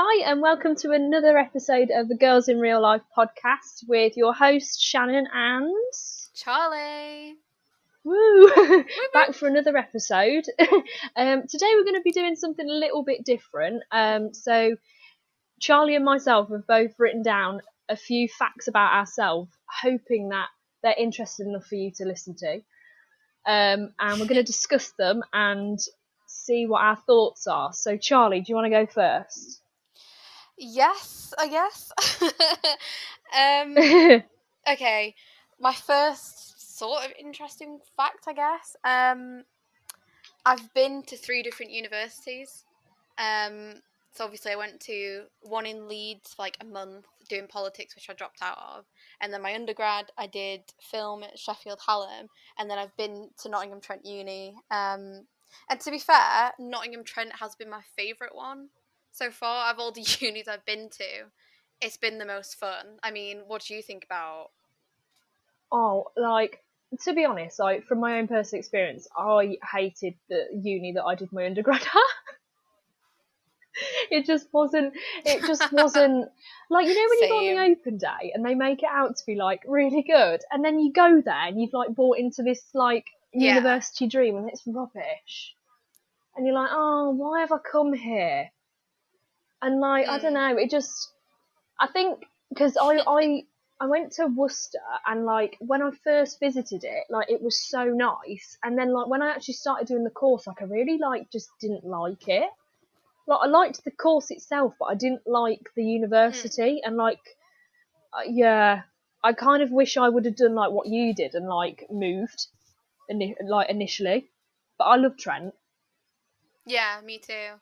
Hi, and welcome to another episode of the Girls in Real Life podcast with your host Shannon and Charlie. Woo! Back for another episode. Today we're going to be doing something a little bit different. So Charlie and myself have both written down a few facts about ourselves, hoping that they're interesting enough for you to listen to. And we're going to discuss them and see what our thoughts are. So Charlie, do you want to go first? Yes, I guess. Okay, my first sort of interesting fact, I guess. I've been to 3 different universities. So obviously I went to one in Leeds for like a month doing politics, which I dropped out of. And then my undergrad, I did film at Sheffield Hallam. And then I've been to Nottingham Trent Uni. And to be fair, Nottingham Trent has been my favourite one so far. Of all the unis I've been to, it's been the most fun. I mean, what do you think about? Oh, like, to be honest, like, from my own personal experience, I hated the uni that I did my undergrad at. It just wasn't, like, you know when you go on the open day and they make it out to be, like, really good, and then you go there and you've, like, bought into this, like, university dream and it's rubbish. And you're like, oh, why have I come here? And, like, I don't know, I think, because I went to Worcester and, like, when I first visited it, like, it was so nice. And then, like, when I actually started doing the course, like, I really, like, just didn't like it. Like, I liked the course itself, but I didn't like the university. And, like, yeah, I kind of wish I would have done, like, what you did and, like, moved, initially. But I love Trent. Yeah, me too.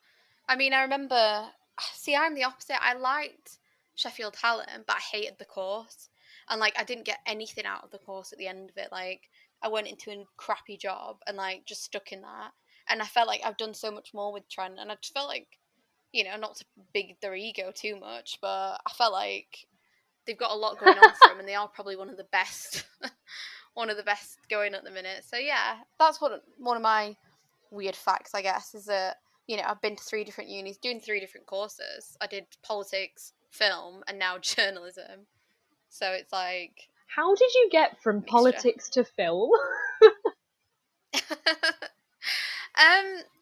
I mean, I remember... See, I'm the opposite. I liked Sheffield Hallam, but I hated the course. And, like, I didn't get anything out of the course at the end of it. Like, I went into a crappy job and, like, just stuck in that. And I felt like I've done so much more with Trent. And I just felt like, you know, not to big their ego too much, but I felt like they've got a lot going on for them. And they are probably one of the best, going at the minute. So, yeah, that's one of my weird facts, I guess, is that, you know, I've been to 3 different unis doing 3 different courses. I did politics, film, and now journalism. So it's like... How did you get from politics to film?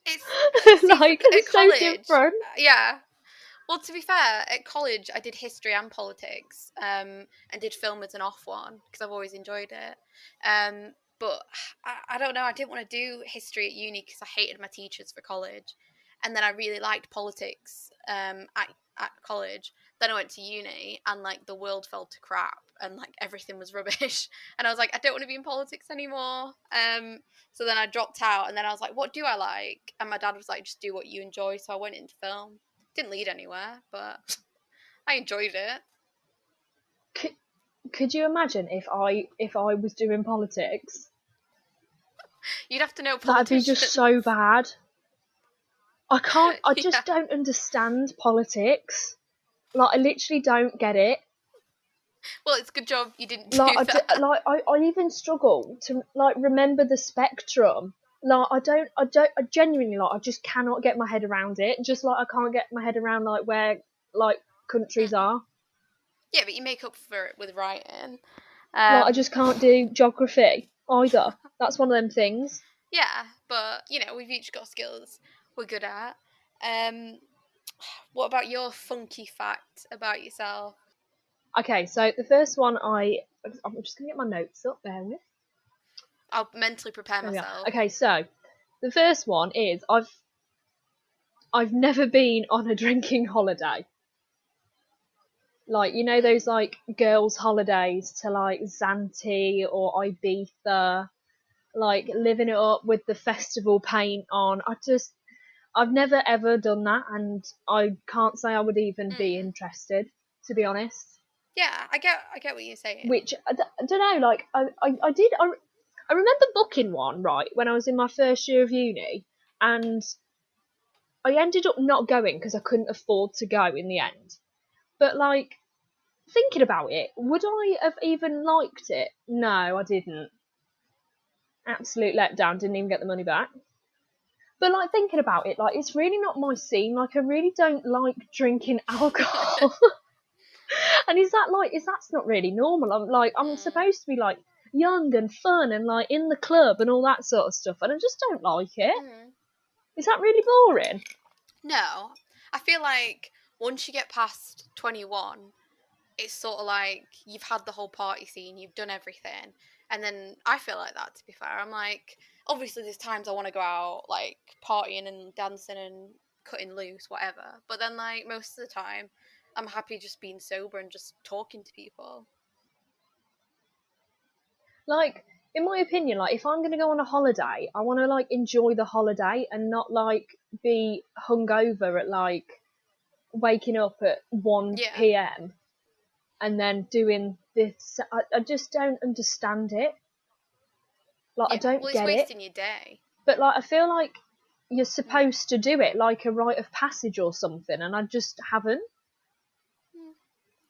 It's like, it's college, so different. Yeah. Well, to be fair, at college I did history and politics, and did film as an off one because I've always enjoyed it. But I don't know. I didn't want to do history at uni because I hated my teachers for college, and then I really liked politics at college. Then I went to uni, and like the world fell to crap, and like everything was rubbish. And I was like, I don't want to be in politics anymore. So then I dropped out, and then I was like, what do I like? And my dad was like, just do what you enjoy. So I went into film. Didn't lead anywhere, but I enjoyed it. Could you imagine if I was doing politics? You'd have to know politics. That'd be just so bad. I just don't understand politics. Like, I literally don't get it. Well, it's a good job you didn't do that. I even struggle to, like, remember the spectrum. Like, I genuinely, like, I just cannot get my head around it. Just like I can't get my head around, like, where, like, countries are. Yeah, but you make up for it with writing. Like, I just can't do geography either. That's one of them things. Yeah, but, you know, we've each got skills we're good at. What about your funky fact about yourself? Okay, so the first one I'm just going to get my notes up, bear with. I'll mentally prepare myself. Okay, so the first one is I've never been on a drinking holiday. Like, you know those, like, girls' holidays to, like, Zante or Ibiza, like, living it up with the festival paint on. I've never ever done that, and I can't say I would even be interested, to be honest. Yeah, I get what you're saying. Which, I don't know, like, I remember booking one, right, when I was in my first year of uni, and I ended up not going because I couldn't afford to go in the end. But, like, thinking about it, would I have even liked it? No, I didn't. Absolute letdown, didn't even get the money back. But like thinking about it, like it's really not my scene. Like I really don't like drinking alcohol. And that's not really normal. I'm supposed to be like young and fun and like in the club and all that sort of stuff, and I just don't like it. Is that really boring? No. I feel like once you get past 21, it's sort of like you've had the whole party scene, you've done everything. And then I feel like that, to be fair. I'm like, obviously there's times I want to go out, like, partying and dancing and cutting loose, whatever. But then, like, most of the time, I'm happy just being sober and just talking to people. Like, in my opinion, like, if I'm going to go on a holiday, I want to, like, enjoy the holiday and not, like, be hungover at, like, waking up at 1 p.m. and then doing this. I just don't understand it. Like, I don't it's get it. wasting your day. But, like, I feel like you're supposed to do it like a rite of passage or something, and I just haven't.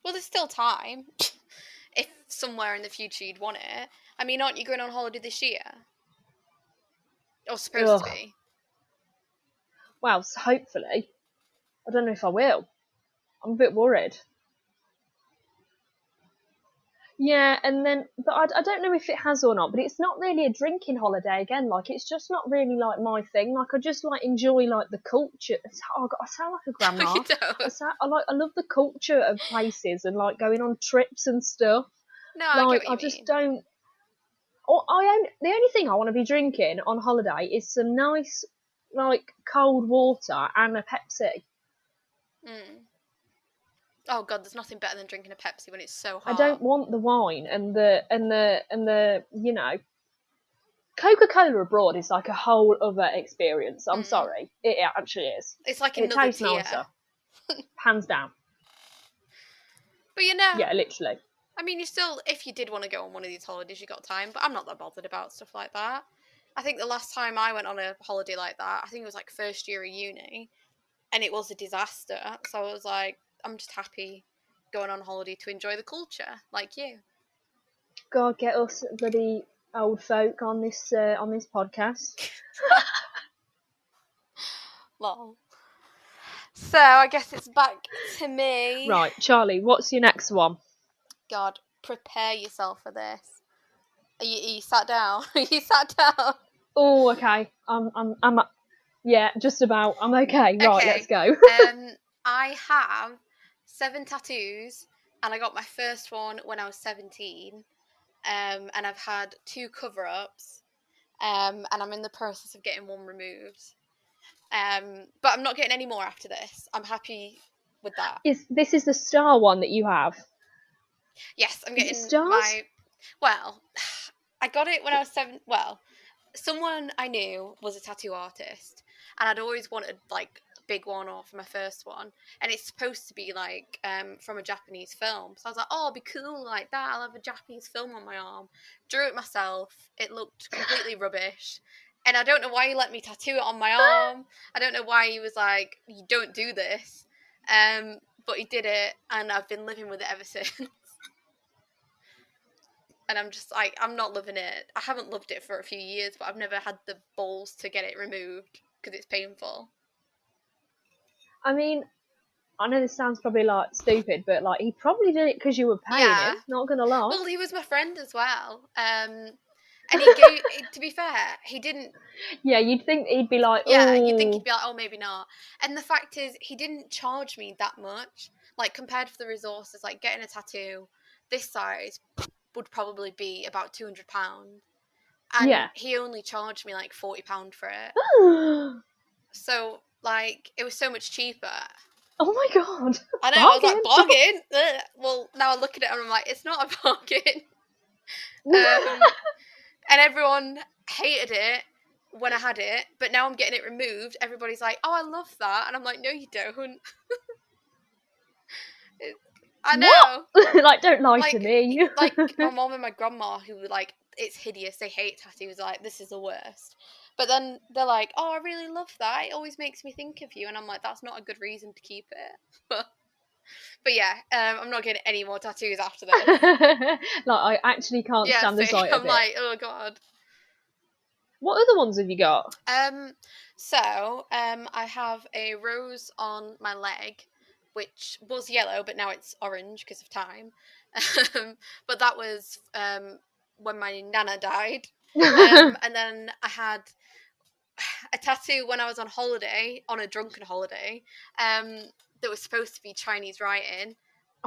Well, there's still time. If somewhere in the future you'd want it. I mean, aren't you going on holiday this year? Or supposed to be? Well, so hopefully. I don't know if I will. I'm a bit worried. Yeah, and then, but I don't know if it has or not, but it's not really a drinking holiday again. Like, it's just not really, like, my thing. Like, I just, like, enjoy, like, the culture. I sound like a grandma. I love the culture of places and, like, going on trips and stuff. No, like, I just don't. The only thing I want to be drinking on holiday is some nice, like, cold water and a Pepsi. Oh god, there's nothing better than drinking a Pepsi when it's so hot. I don't want the wine and the you know, Coca-Cola abroad is like a whole other experience. I'm sorry, it actually is. It's like another tier. Nicer, hands down. But you know, yeah, literally. I mean, you still, if you did want to go on one of these holidays, you got time. But I'm not that bothered about stuff like that. I think the last time I went on a holiday like that, I think it was like first year of uni, and it was a disaster. So I was like, I'm just happy going on holiday to enjoy the culture, like you. God, get us bloody old folk on this podcast. Lol. So I guess it's back to me. Right, Charlie, what's your next one? God, prepare yourself for this. Are you sat down? Are you sat down? Oh, okay. I'm yeah, just about. I'm okay. Right, okay. Let's go. I have 7 tattoos, and I got my first one when I was 17. And I've had 2 cover-ups, and I'm in the process of getting one removed. But I'm not getting any more after this. I'm happy with that. This is the star one that you have? Yes, I'm getting stars? Well, I got it when I was 7. Well, someone I knew was a tattoo artist, and I'd always wanted like big one or for my first one, and it's supposed to be like from a Japanese film. So I was like, oh, it'll be cool like that. I'll have a Japanese film on my arm. Drew it myself. It looked completely rubbish. And I don't know why he let me tattoo it on my arm. I don't know why he was like, you don't do this. But he did it, and I've been living with it ever since. And I'm just like, I'm not loving it. I haven't loved it for a few years, but I've never had the balls to get it removed because it's painful. I mean, I know this sounds probably like stupid, but like he probably did it because you were paying him. Not gonna lie. Well, he was my friend as well. And he gave. To be fair, he didn't. Yeah, you'd think he'd be like, yeah, you'd think he'd be like, oh, maybe not. And the fact is, he didn't charge me that much. Like compared to the resources, like getting a tattoo this size would probably be about £200. And he only charged me like £40 for it. So like it was so much cheaper. Oh my god! I know. Bargain. I was like, bargain. Well, now I look at it and I'm like, it's not a bargain. And everyone hated it when I had it, but now I'm getting it removed. Everybody's like, oh, I love that, and I'm like, no, you don't. I know. Like, don't lie to me. Like my mom and my grandma, who were like, it's hideous. They hate tattoos. Like, this is the worst. But then they're like, oh, I really love that. It always makes me think of you. And I'm like, that's not a good reason to keep it. But yeah, I'm not getting any more tattoos after this. Like, I actually can't stand the sight of it. I'm like, oh god. What other ones have you got? I have a rose on my leg, which was yellow, but now it's orange because of time. But that was when my nana died. And then I had a tattoo when I was on holiday, on a drunken holiday, that was supposed to be Chinese writing.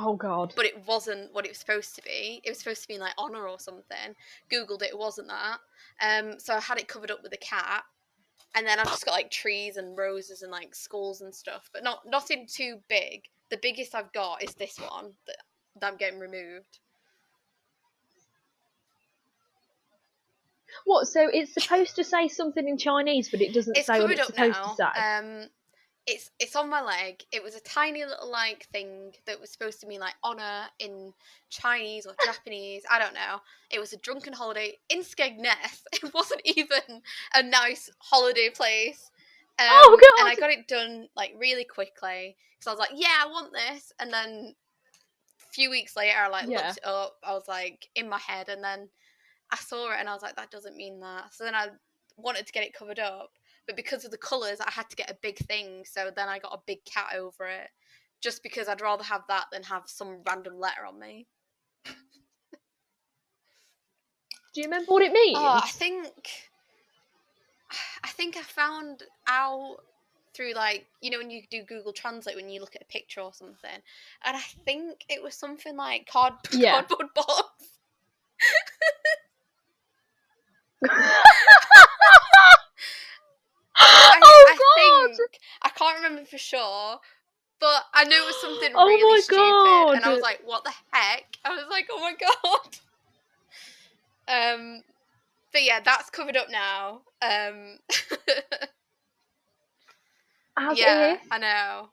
Oh God. But it wasn't what it was supposed to be. It was supposed to be in like honour or something. Googled it, it wasn't that. So I had it covered up with a cat. And then I've just got like trees and roses and like skulls and stuff, but not in too big. The biggest I've got is this one that I'm getting removed. What? So it's supposed to say something in Chinese, but it doesn't say what it's supposed to say. It's on my leg. It was a tiny little like thing that was supposed to mean like honour in Chinese or Japanese. I don't know. It was a drunken holiday in Skegness. It wasn't even a nice holiday place. Oh God! And I got it done like really quickly because I was like, yeah, I want this. And then a few weeks later, I like looked it up. I was like in my head, and then I saw it, and I was like, that doesn't mean that. So then I wanted to get it covered up. But because of the colours, I had to get a big thing. So then I got a big cat over it. Just because I'd rather have that than have some random letter on me. Do you remember what it means? Oh, I think I found out through like, you know, when you do Google Translate, when you look at a picture or something. And I think it was something like cardboard box. I can't remember for sure, but I knew it was something really stupid, and I was like, "What the heck?" I was like, "Oh my god!" But yeah, that's covered up now. Yeah, I know.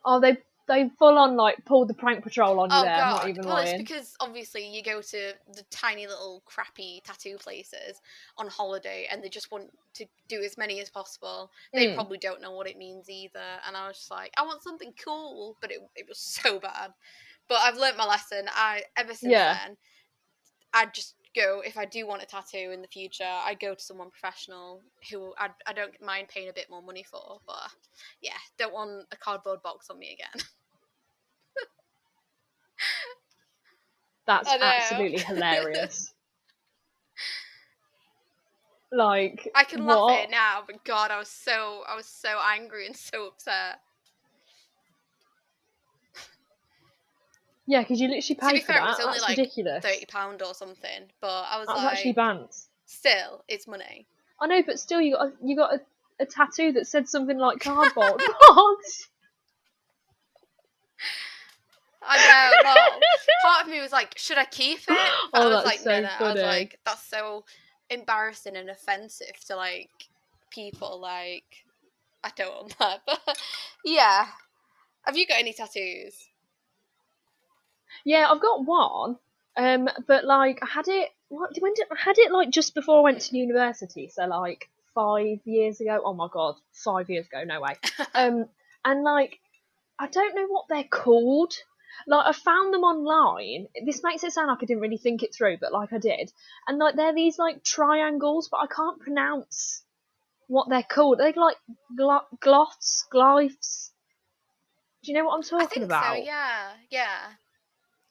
Oh, they full on like pulled the prank patrol on you there. God. Not even lying. It's because obviously you go to the tiny little crappy tattoo places on holiday, and they just want to do as many as possible. They probably don't know what it means either. And I was just like, I want something cool, but it was so bad. But I've learnt my lesson. Ever since then, I just go, if I do want a tattoo in the future, I go to someone professional who I don't mind paying a bit more money for. But yeah, don't want a cardboard box on me again. That's absolutely hilarious. Like, I can laugh at it now, but God, I was so angry and so upset. Yeah, because you literally paid to be for fair, that. It was only That's like ridiculous. £30 or something, but I was That's like, actually banned. Still, it's money. I know, but still, you got a tattoo that said something like cardboard box. I know. Well, part of me was like, should I keep it? But I was like, so no. funny. I was like, that's so embarrassing and offensive to like people. Like, I don't want that. But yeah, have you got any tattoos? Yeah, I've got one. But like I had it. I had it like just before I went to university. So like 5 years ago. Oh my god, 5 years ago. No way. And like I don't know what they're called. Like I found them online. This makes it sound like I didn't really think it through, but like I did. And like they're these like triangles, but I can't pronounce what they're called. They're like glots, glyphs. Do you know what I'm talking about? I think so. Yeah.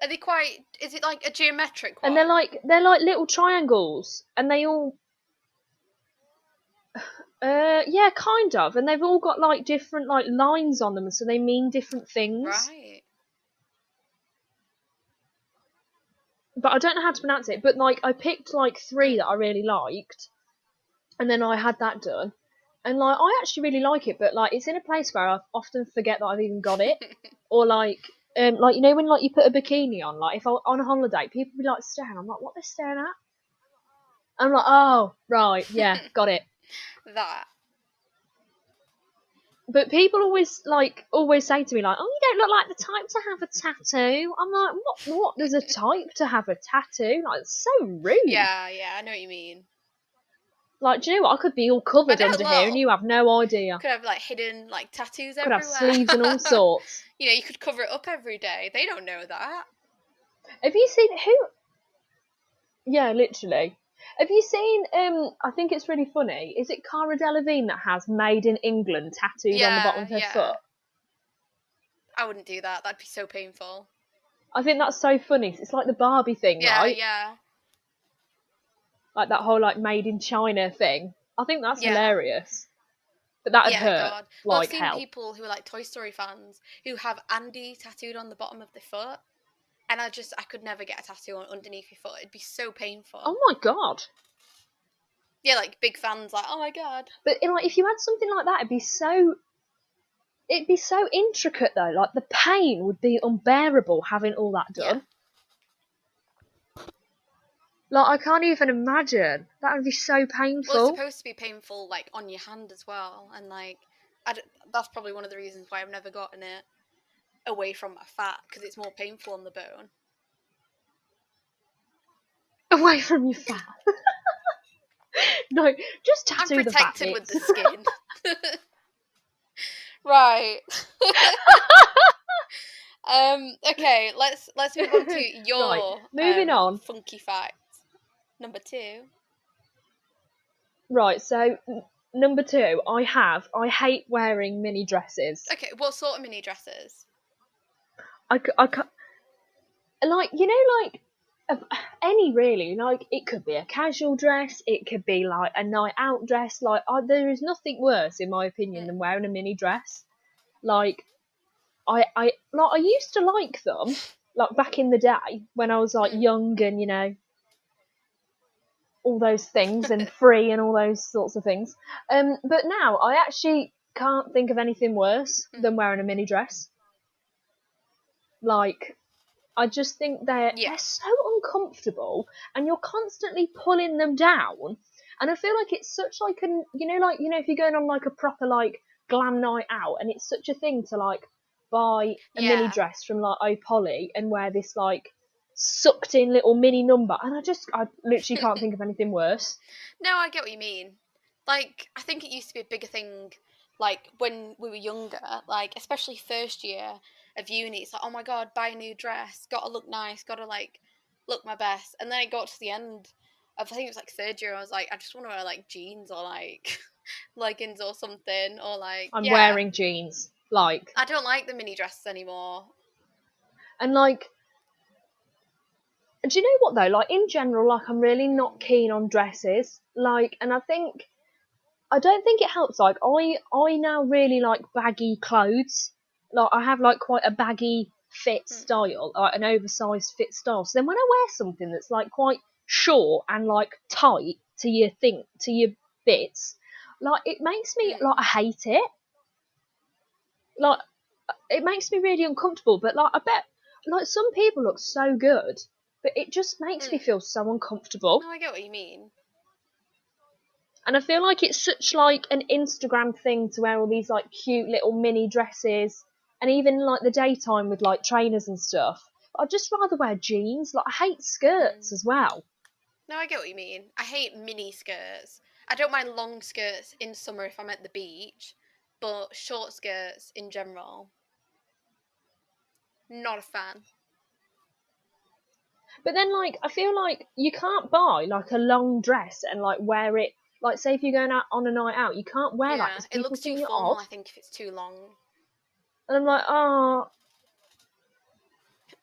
Are they quite? Is it like a geometric one? And they're like little triangles, and they all. Yeah, kind of, and they've all got like different like lines on them, so they mean different things. Right. But I don't know how to pronounce it. But like, I picked like 3 that I really liked, and then I had that done, and like I actually really like it. But like, it's in a place where I often forget that I've even got it, or like you know when like you put a bikini on, like if I on a holiday, people be like staring. I'm like, what they're staring at? I'm like, oh right, yeah, got it. That. But people always say to me like, oh, you don't look like the type to have a tattoo. I'm like, what does a type to have a tattoo? Like, it's so rude. Yeah, I know what you mean. Like, do you know what? I could be all covered under here and you have no idea. Could have like hidden like tattoos could everywhere. Could have sleeves and all sorts. You know, you could cover it up every day. They don't know that. Have you seen who? Yeah, literally. Have you seen, I think it's really funny, is it Cara Delevingne that has Made in England tattooed on the bottom of her foot? I wouldn't do that. That'd be so painful. I think that's so funny. It's like the Barbie thing, right? Yeah. Like that whole, like, Made in China thing. I think that's hilarious. But that'd hurt, God. like, I've seen hell. people who are, like, Toy Story fans who have Andy tattooed on the bottom of their foot. And I could never get a tattoo on underneath your foot. It'd be so painful. Oh my god. Yeah, like, big fans, like, oh my god. But, like, if you had something like that, it'd be so intricate, though. Like, the pain would be unbearable having all that done. Yeah. Like, I can't even imagine. That would be so painful. Well, it's supposed to be painful, like, on your hand as well. And, like, that's probably one of the reasons why I've never gotten it away from my fat, because it's more painful on the bone. Away from your fat. No, just tattoo the fat bits. I'm protected with the skin. Right. Okay, let's move on to your moving on. Funky fact. Number 2. Right, so number 2, I hate wearing mini dresses. Okay, what sort of mini dresses? I can't, like, you know, like, any really, like, it could be a casual dress, it could be like a night out dress, like, there is nothing worse in my opinion than wearing a mini dress. Like, I used to like them, like, back in the day when I was like young and, you know, all those things and free and all those sorts of things. But now I actually can't think of anything worse than wearing a mini dress. Like, I just think they're so uncomfortable, and you're constantly pulling them down. And I feel like it's such like an, you know, if you're going on like a proper like glam night out, and it's such a thing to like buy a mini dress from like Opoly and wear this like sucked in little mini number, and I literally can't think of anything worse. No, I get what you mean. Like, I think it used to be a bigger thing, like when we were younger, like especially first year of uni, it's like, oh my god, buy a new dress, gotta look nice, gotta like look my best. And then it got to the end of, I think it was like third year, I was like, I just want to wear like jeans or like leggings or something, or like I'm wearing jeans. Like, I don't like the mini dresses anymore. And like, do you know what though? Like, in general, like, I'm really not keen on dresses. Like, and I don't think it helps. Like, I now really like baggy clothes. Like, I have like quite a baggy fit style, like an oversized fit style. So then when I wear something that's like quite short and like tight to your bits, like, it makes me like, I hate it. Like, it makes me really uncomfortable. But like, I bet like some people look so good, but it just makes me feel so uncomfortable. No, I get what you mean. And I feel like it's such like an Instagram thing to wear all these like cute little mini dresses, and even like the daytime with like trainers and stuff. But I'd just rather wear jeans. Like, I hate skirts as well. No, I get what you mean. I hate mini skirts. I don't mind long skirts in summer if I'm at the beach, but short skirts in general, not a fan. But then, like, I feel like you can't buy like a long dress and like wear it. Like, say if you're going out on a night out, you can't wear that because it looks too formal. I think if it's too long. And I'm like, oh,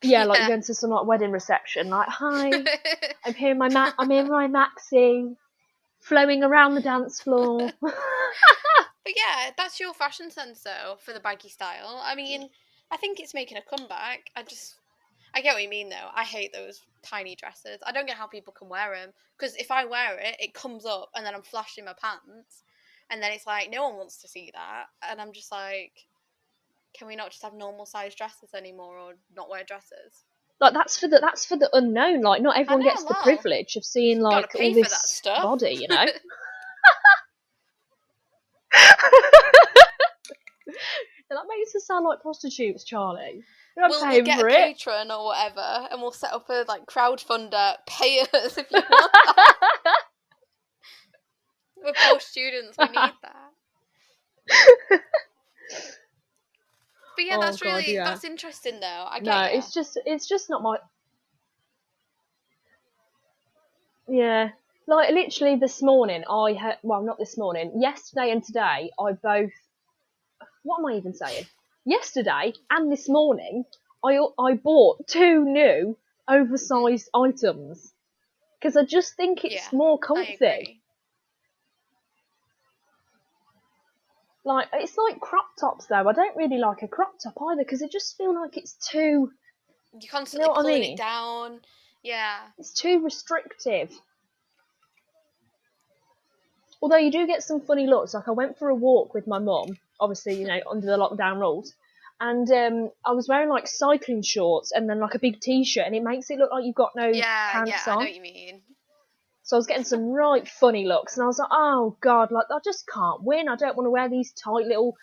yeah, like you're going to some like wedding reception. Like, hi, I'm here in my maxi, flowing around the dance floor. But yeah, that's your fashion sense though for the baggy style. I mean, I think it's making a comeback. I get what you mean though. I hate those tiny dresses. I don't get how people can wear them, because if I wear it, it comes up and then I'm flashing my pants, and then it's like no one wants to see that, and I'm just like, can we not just have normal sized dresses anymore, or not wear dresses? Like, that's for the unknown. Like, not everyone gets the privilege of seeing like all this body, you know. That makes us sound like prostitutes, Charlie. We'll get a patron or whatever, and we'll set up a like crowdfunder. Pay us if you want that. We're poor students. We need that. But yeah, that's interesting though. I get it's just not my. Yeah, Like, literally this morning, not this morning, yesterday and today, what am I even saying? Yesterday and this morning, I bought 2 new oversized items. Because I just think it's more I comfy. agree. Like, it's like crop tops, though. I don't really like a crop top either, because I just feel like it's too... You're constantly pulling it down. Yeah. It's too restrictive. Although you do get some funny looks. Like, I went for a walk with my mum, obviously, under the lockdown rules. And I was wearing, like, cycling shorts and then, like, a big T-shirt. And it makes it look like you've got no pants on. I know what you mean. So I was getting some right funny looks. And I was like, oh, God, like, I just can't win. I don't want to wear these tight little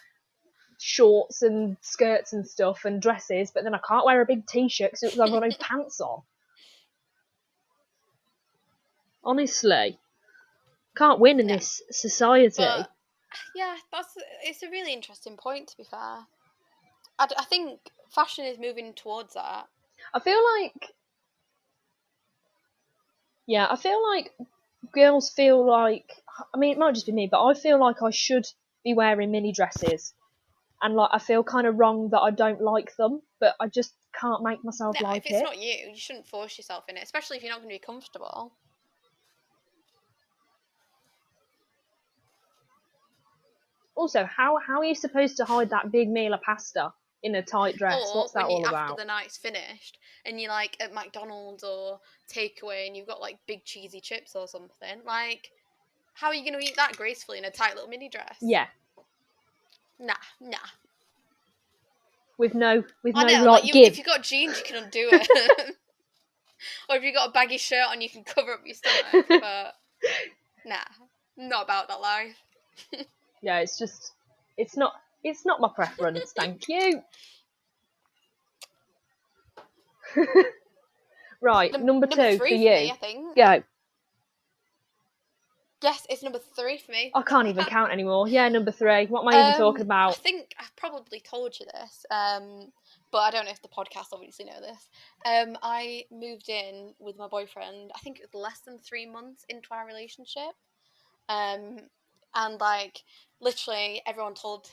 shorts and skirts and stuff and dresses. But then I can't wear a big T-shirt because I've got no pants on. Honestly. Can't win in this society. But, yeah, it's a really interesting point, to be fair. I think fashion is moving towards that. I feel like girls feel like, I mean, it might just be me, but I feel like I should be wearing mini dresses. And, like, I feel kind of wrong that I don't like them, but I just can't make myself like it. If it's not you shouldn't force yourself in it, especially if you're not going to be comfortable. Also, how are you supposed to hide that big meal of pasta in a tight dress? What's that all about? After the night's finished and you're like at McDonald's or takeaway and you've got like big cheesy chips or something, like, how are you going to eat that gracefully in a tight little mini dress? Yeah. Nah. With no like, give. If you've got jeans, you can undo it. Or if you've got a baggy shirt on, you can cover up your stomach. But nah, not about that life. Yeah, it's not my preference, thank you. Right, number 2 for you. Me, I think. Go. Yes, it's number 3 for me. I can't even count anymore. Yeah, number 3. What am I even talking about? I think I've probably told you this, but I don't know if the podcast obviously know this. I moved in with my boyfriend, I think it was less than 3 months into our relationship. And, like, literally everyone was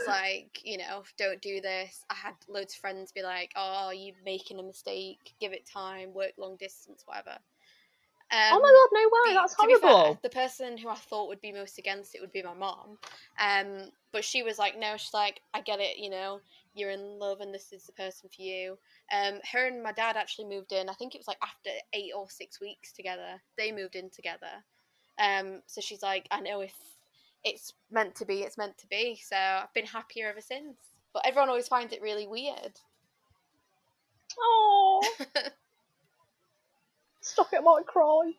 like, don't do this. I had loads of friends be like, oh, you're making a mistake, give it time, work long distance, whatever. Oh my God, no way, that's horrible. To be fair, the person who I thought would be most against it would be my mom. But she was like, no, she's like, I get it, you're in love and this is the person for you. Her and my dad actually moved in, I think it was like after 8 or 6 weeks together. They moved in together. So she's like, I know if it's meant to be, it's meant to be. So I've been happier ever since. But everyone always finds it really weird. Oh. Stop it, I might cry.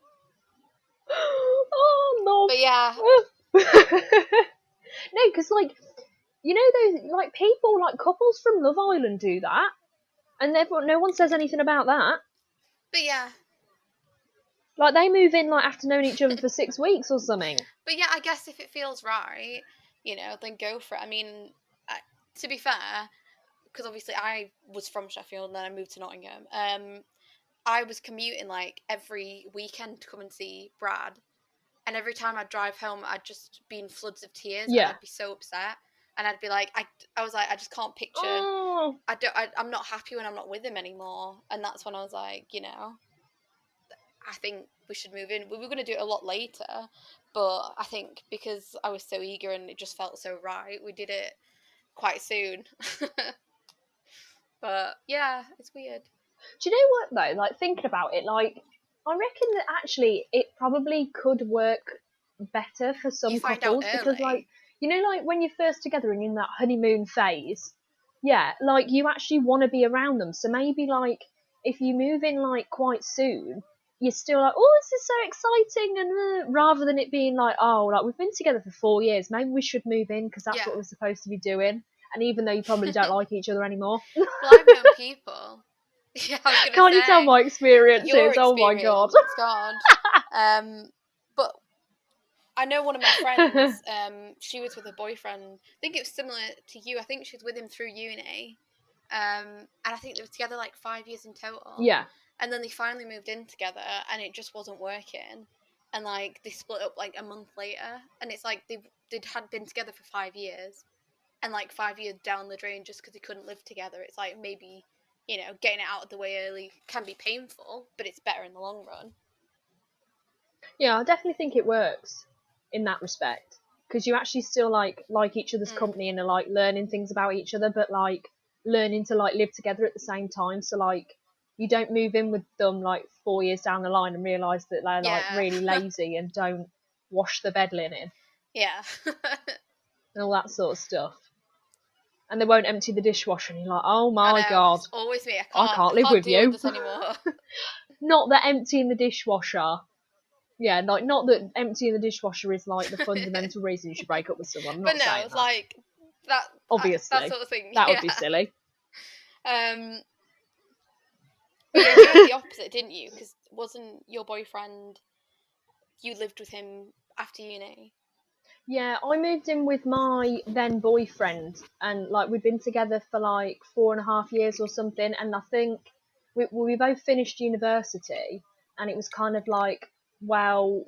Oh, no. But yeah. No, because, like, those, like, people, like, couples from Love Island do that. And no one says anything about that. But yeah. Like, they move in, like, after knowing each other for 6 weeks or something. But yeah, I guess if it feels right, then go for it. I mean, to be fair, because obviously I was from Sheffield and then I moved to Nottingham. I was commuting, like, every weekend to come and see Brad. And every time I'd drive home, I'd just be in floods of tears. Yeah. And I'd be so upset. And I'd be like, I was like, I just can't picture. Oh. I'm not happy when I'm not with him anymore. And that's when I was like, I think we should move in. We were going to do it a lot later. But I think because I was so eager and it just felt so right, we did it quite soon. But yeah, it's weird. Do you know what, though? Like, thinking about it, like, I reckon that actually it probably could work better for some couples. Because, like, like, when you're first together and you're in that honeymoon phase, yeah, like, you actually want to be around them. So maybe, like, if you move in, like, quite soon, you're still like, oh, this is so exciting, and rather than it being like, oh, like, we've been together for 4 years, maybe we should move in because that's what we're supposed to be doing. And even though you probably don't like each other anymore. Well, I've known people. Yeah, I was gonna Can't say, you tell my experiences? Oh my God. But I know one of my friends, she was with a boyfriend. I think it was similar to you. I think she was with him through uni. And I think they were together like 5 years in total. Yeah. and then they finally moved in together, and it just wasn't working, and like they split up like a month later, and it's like they'd had been together for 5 years, and like 5 years down the drain just because they couldn't live together. It's like maybe, you know, getting it out of the way early can be painful, but it's better in the long run. Yeah, I definitely think it works in that respect, because you actually still like each other's company and are like learning things about each other, but like learning to like live together at the same time. So like you don't move in with them like 4 years down the line and realise that they're like really lazy and don't wash the bed linen. Yeah. And all that sort of stuff. And they won't empty the dishwasher, and you're like, oh my god, it's always me. I can't live with you. With this anymore. Not that emptying the dishwasher. Yeah, like not that emptying the dishwasher is like the fundamental reason you should break up with someone. I'm not saying it's that. like that. Obviously, that sort of thing. That would be silly. But yeah, you did the opposite, didn't you? Because wasn't your boyfriend? You lived with him after uni. Yeah, I moved in with my then boyfriend, and like we'd been together for like 4.5 years or something. And I think we both finished university, and it was kind of like, well,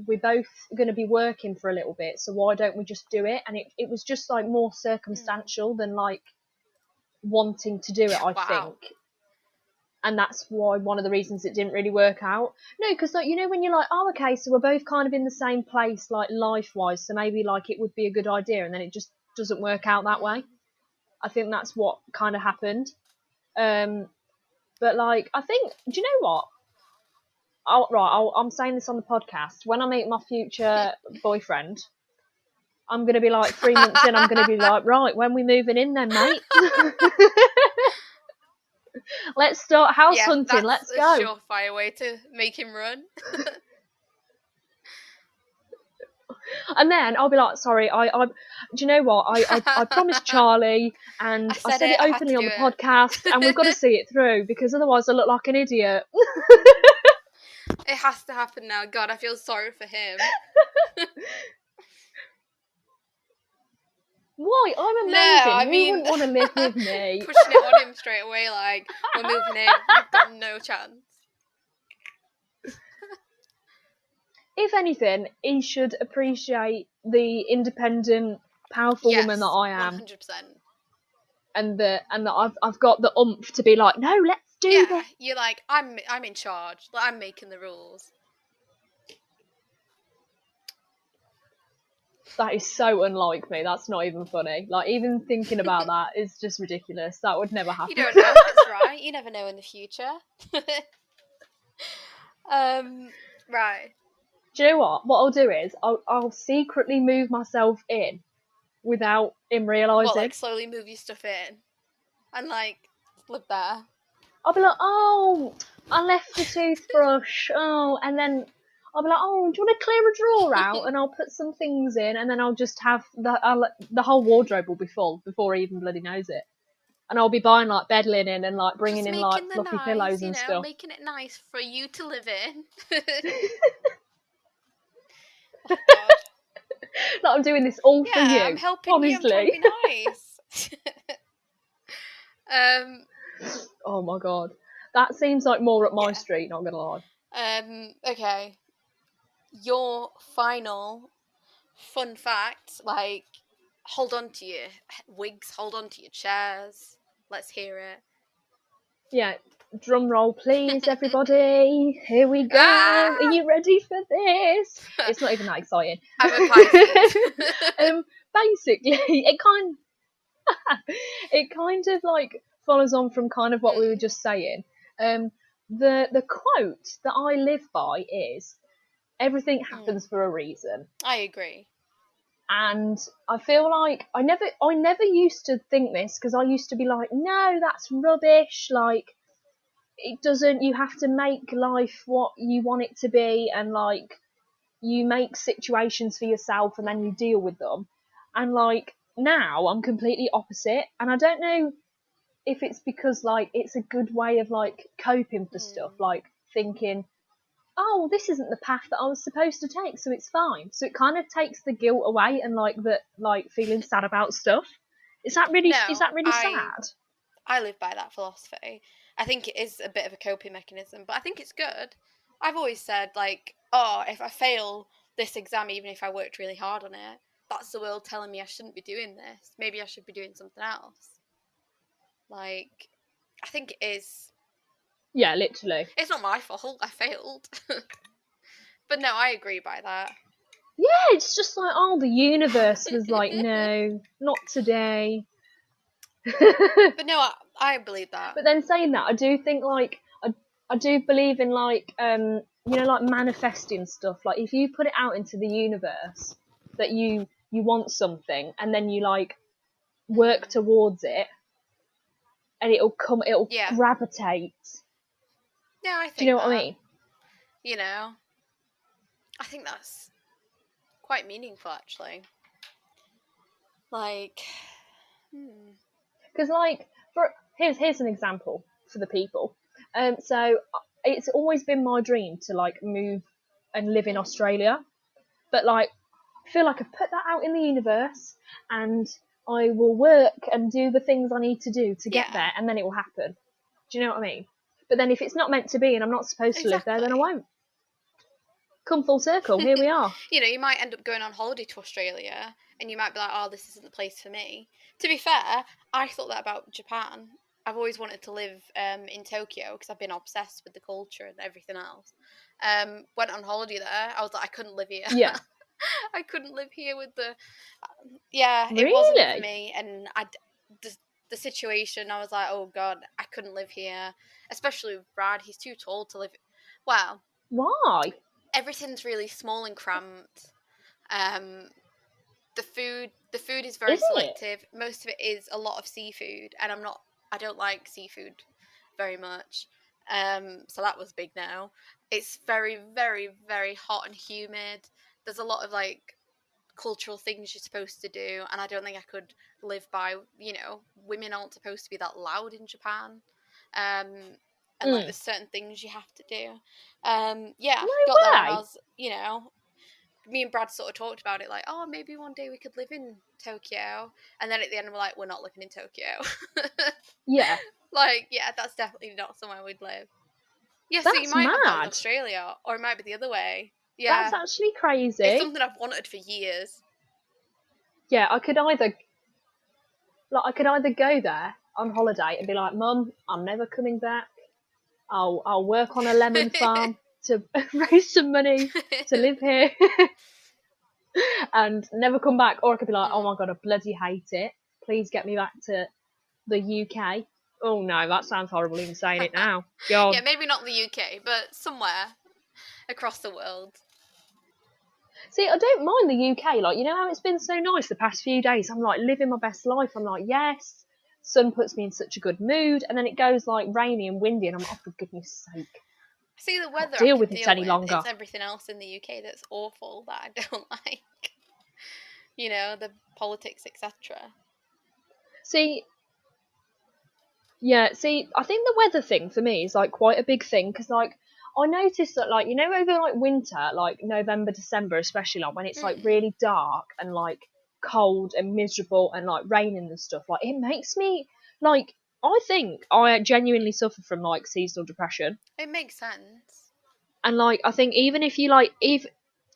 we're both going to be working for a little bit, so why don't we just do it? And it was just like more circumstantial than like wanting to do it, I think. And that's why one of the reasons it didn't really work out. No, because like, you know, when you're like, oh, okay, so we're both kind of in the same place, like life-wise, so maybe like it would be a good idea, and then it just doesn't work out that way. I think that's what kind of happened. But like, I think, do you know what? I'm saying this on the podcast. When I meet my future boyfriend, I'm going to be like 3 months in, I'm going to be like, right, when we moving in then, mate? Let's start house hunting. Let's go. That's a surefire way to make him run. And then I'll be like, sorry, do you know what? I promised Charlie, and I said it openly on the podcast, and we've got to see it through, because otherwise I look like an idiot. It has to happen now. God, I feel sorry for him. Why? I'm amazing. Who wouldn't want to live with me? Pushing it on him straight away, like, we're moving in. You've got no chance. If anything, he should appreciate the independent, powerful woman that I am. 100%. And that I've got the oomph to be like, no, let's do this. You're like, I'm in charge. Like, I'm making the rules. That is so unlike me. That's not even funny. Like, even thinking about that is just ridiculous. That would never happen. You don't know if it's right. You never know in the future. Right. Do you know what? What I'll do is I'll secretly move myself in without him realising. What, like slowly move your stuff in? And like, live there? I'll be like, oh, I left the toothbrush. Oh, and then I'll be like, oh, do you want to clear a drawer out? And I'll put some things in, and then I'll just have the whole wardrobe will be full before he even bloody knows it. And I'll be buying like bed linen and like bringing in like fluffy pillows and stuff. Making it nice for you to live in. Oh, like I'm doing this all for you. I'm helping obviously. You. I'm trying to be nice. Oh my god, that seems like more up my street. Not gonna lie. Okay. Your final fun fact, like, hold on to your wigs, hold on to your chairs. Let's hear it. Yeah, drum roll, please, everybody. Here we go. Are you ready for this? It's not even that exciting. I'm a Pisces. Basically, it kind of like follows on from kind of what we were just saying. The quote that I live by is, everything happens for a reason. I agree. And I feel like I never used to think this, because I used to be like, no, that's rubbish. Like, it doesn't, you have to make life what you want it to be, and like, you make situations for yourself and then you deal with them. And like, now I'm completely opposite, and I don't know if it's because like it's a good way of like coping for stuff, like thinking, oh, this isn't the path that I was supposed to take, so it's fine. So it kind of takes the guilt away, and like the like feeling sad about stuff. Is that really sad? I live by that philosophy. I think it is a bit of a coping mechanism, but I think it's good. I've always said, like, oh, if I fail this exam, even if I worked really hard on it, that's the world telling me I shouldn't be doing this. Maybe I should be doing something else. Like, I think it is. Yeah, literally. It's not my fault. I failed. But no, I agree by that. Yeah, it's just like, oh, the universe was like, no, not today. But no, I believe that. But then saying that, I do think, like, I do believe in, like, you know, like manifesting stuff. Like, if you put it out into the universe that you want something, and then you, like, work towards it, and it'll gravitate. Yeah, I think. Do you know what I mean? You know, I think that's quite meaningful, actually. Like, because like, here's an example for the people. So it's always been my dream to like move and live in Australia, but like, I feel like I've put that out in the universe, and I will work and do the things I need to do to get there, and then it will happen. Do you know what I mean? But then if it's not meant to be and I'm not supposed to live there, then I won't. Come full circle, here we are. You know, you might end up going on holiday to Australia, and you might be like, oh, this isn't the place for me. To be fair, I thought that about Japan. I've always wanted to live in Tokyo because I've been obsessed with the culture and everything else. Went on holiday there. I was like, I couldn't live here. Yeah. I couldn't live here with the... yeah, really? It wasn't for me. And the situation, I was like, oh, God, I couldn't live here. Especially with Brad. He's too tall to live... Well... Why? Everything's really small and cramped. The food is very selective. Most of it is a lot of seafood, and I don't like seafood very much. So that was big no. It's very, very, very hot and humid. There's a lot of like cultural things you're supposed to do, and I don't think I could live by, you know, women aren't supposed to be that loud in Japan. And like there's certain things you have to do. Yeah, no got way. there and I was, you know, me and Brad sort of talked about it, like, oh, maybe one day we could live in Tokyo. And then at the end we're like, we're not living in Tokyo. Yeah. Like, yeah, that's definitely not somewhere we'd live. Yeah, that's so you might mad. have that in Australia, or it might be the other way. Yeah. That's actually crazy. It's something I've wanted for years. Yeah, I could either go there on holiday and be like, Mum, I'm never coming back. I'll work on a lemon farm to raise some money to live here and never come back. Or I could be like, oh my God, I bloody hate it. Please get me back to the UK. Oh no, that sounds horrible even saying it now. God. Yeah, maybe not the UK, but somewhere across the world. See, I don't mind the UK. Like, you know how it's been so nice the past few days? I'm like living my best life. I'm like, yes. Sun puts me in such a good mood, and then it goes like rainy and windy, and I'm like, oh, for goodness sake. See, the weather deal with it any longer. It's everything else in the UK that's awful that I don't like. You know, the politics, etc. See, I think the weather thing for me is like quite a big thing, because like I noticed that, like, you know, over like winter, like November, December, especially, like when it's like really dark and like cold and miserable and like raining and stuff, like it makes me like, I think I genuinely suffer from like seasonal depression. It makes sense. And like I think even if you like,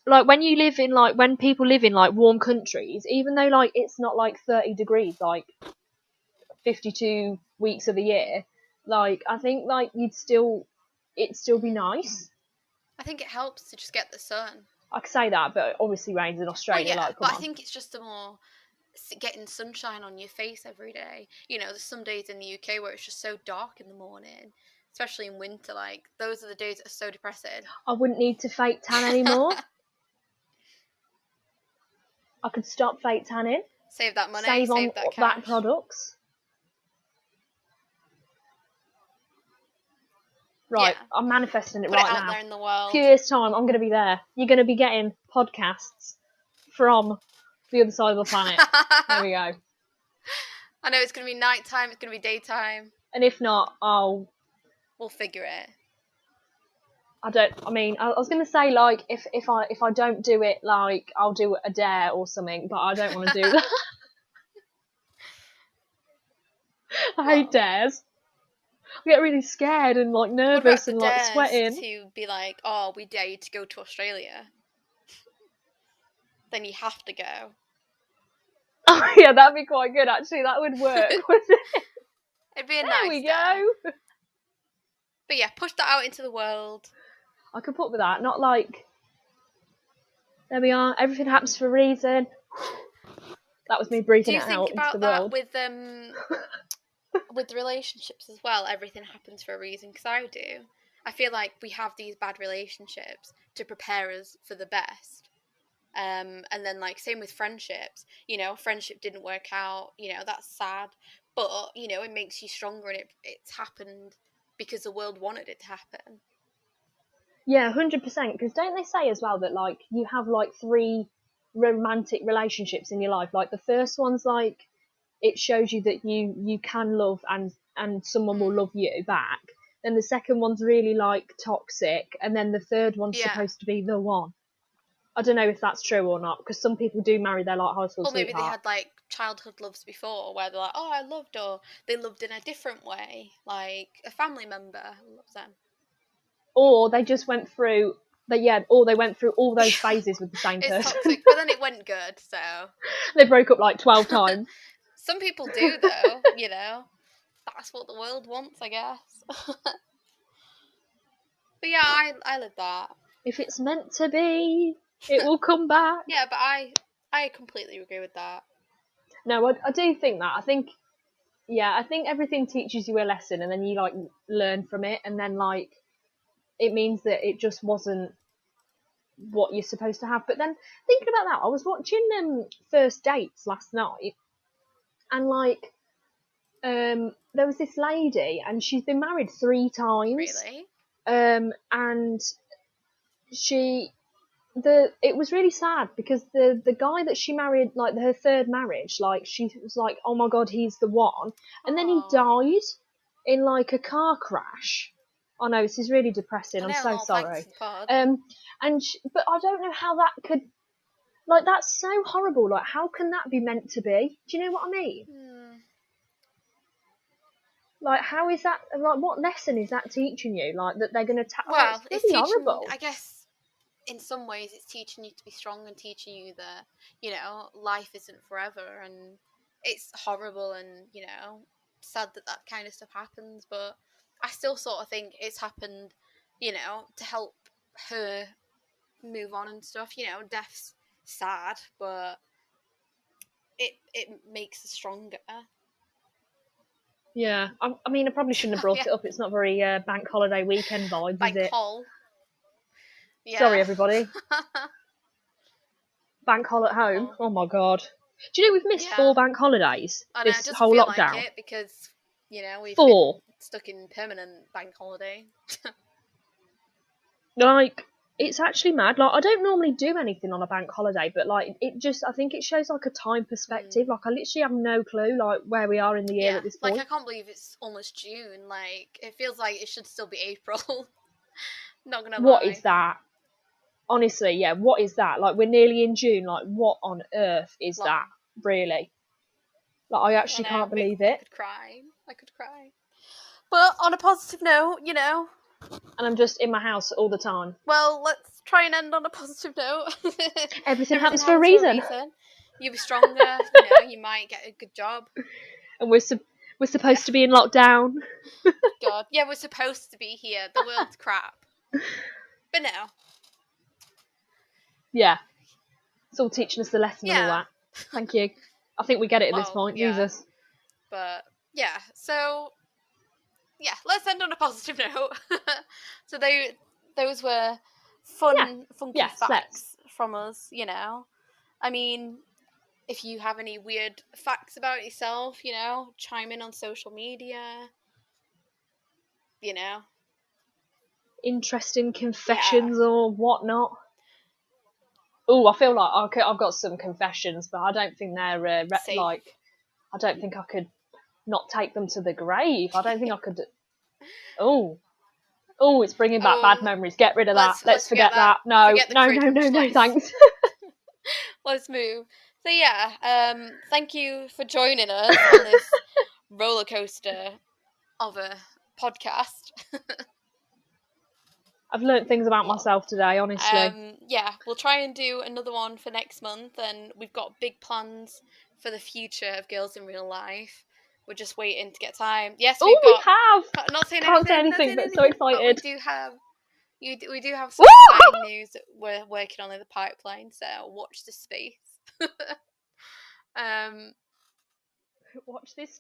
when you live in like, when people live in like warm countries, even though like it's not like 30 degrees like 52 weeks of the year, like I think like it'd still be nice. I think it helps to just get the sun. I could say that, but it obviously rains in Australia. Well, yeah, like, come on. I think it's just the more getting sunshine on your face every day. You know, there's some days in the UK where it's just so dark in the morning, especially in winter. Like, those are the days that are so depressing. I wouldn't need to fake tan anymore. I could stop fake tanning. Save that money. Save on that cash. That products. Right, yeah. I'm manifesting it Put right it out now. there in the world. A few years' time, I'm going to be there. You're going to be getting podcasts from the other side of the planet. There we go. I know it's going to be nighttime, it's going to be daytime. And if not, we'll figure it. I was going to say, like, if I don't do it, like, I'll do a dare or something, but I don't want to do that. I hate dares. I get really scared and like What about nervous the and like dares sweating. to be like, oh, we dare you to go to Australia? Then you have to go. Oh yeah, that'd be quite good actually. That would work, wouldn't it? It'd be a There nice we dare. go. But yeah, push that out into the world. I could put with that. Not like, there we are. Everything happens for a reason. That was me Do breathing you it think out into about the that world. with relationships as well? Everything happens for a reason, because I do. I feel like we have these bad relationships to prepare us for the best. And then like same with friendships, you know, friendship didn't work out, you know, that's sad, but you know, it makes you stronger, and it's happened because the world wanted it to happen. Yeah, 100%. Because don't they say as well that like you have like 3 romantic relationships in your life? Like the first one's like, it shows you that you can love and someone will love you back. Then the second one's really like toxic, and then the third one's supposed to be the one. I don't know if that's true or not, because some people do marry their like high school Or maybe sweetheart. they had like childhood loves before, where they're like, oh, I loved, or they loved in a different way, like a family member loves them. Or they just went through or they went through all those phases with the same It's person. toxic, but then it went good, so They broke up like 12 times. some people do though, you know. That's what the world wants, I guess. But yeah, I live that. If it's meant to be, it will come back. Yeah, but I completely agree with that. No, I do think that. I think everything teaches you a lesson, and then you like learn from it, and then like it means that it just wasn't what you're supposed to have. But then thinking about that, I was watching First Dates last night, and like there was this lady, and she's been married 3 times. Really? And it was really sad, because the guy that she married, like her third marriage, like she was like, oh my god, he's the one, and then he died in like a car crash. I know, this is really depressing. I'm so sorry. But I don't know how that could, like, that's so horrible. Like, how can that be meant to be? Do you know what I mean? Like, how is that? Like, what lesson is that teaching you? Like, that they're going to well, it's really horrible. I guess in some ways it's teaching you to be strong, and teaching you that, you know, life isn't forever, and it's horrible, and, you know, sad that kind of stuff happens, but I still sort of think it's happened, you know, to help her move on and stuff. You know, death's sad, but it makes us stronger. Yeah, I mean, I probably shouldn't have brought it up. It's not very bank holiday weekend vibes, Bank is it? hol. Yeah. Sorry, everybody. Bank hol at home. Oh my god. Do you know we've missed 4 bank holidays this doesn't whole feel lockdown? like it, because, you know, we've 4. been stuck in permanent bank holiday. Like, it's actually mad. Like, I don't normally do anything on a bank holiday, but like, I think it shows like a time perspective. Like, I literally have no clue like where we are in the year at this point. Like, I can't believe it's almost June. Like, it feels like it should still be April. Not gonna lie. What is that? Honestly, yeah, what is that? Like, we're nearly in June. Like, what on earth is that? Really? Like, I actually can't believe it. I could cry. But on a positive note, you know. And I'm just in my house all the time. Well, let's try and end on a positive note. Everything happens for a reason. You'll be stronger, you know, you might get a good job. And we're supposed to be in lockdown. God, yeah, we're supposed to be here. The world's crap. But no. Yeah. It's all teaching us the lesson and all that. Thank you. I think we get it at this point. Jesus. But, yeah, so... yeah, let's end on a positive note. So those were funky facts from us, you know. I mean, if you have any weird facts about yourself, you know, chime in on social media, you know. Interesting confessions or whatnot. Oh, I feel like I've got some confessions, but I don't think they're like, I don't think I could not take them to the grave. I don't think I could. Oh, it's bringing back bad memories. Get rid of that. Let's forget that. No, thanks. Let's move. So yeah, thank you for joining us on this roller coaster of a podcast. I've learnt things about myself today, honestly. Yeah, we'll try and do another one for next month, and we've got big plans for the future of Girls in Real Life. We're just waiting to get time. Yes, Oh, we've got. we have. Not saying Can't say anything. anything, but so excited. But we do have. We do have some exciting news that we're working on in the pipeline. So watch this space. Watch this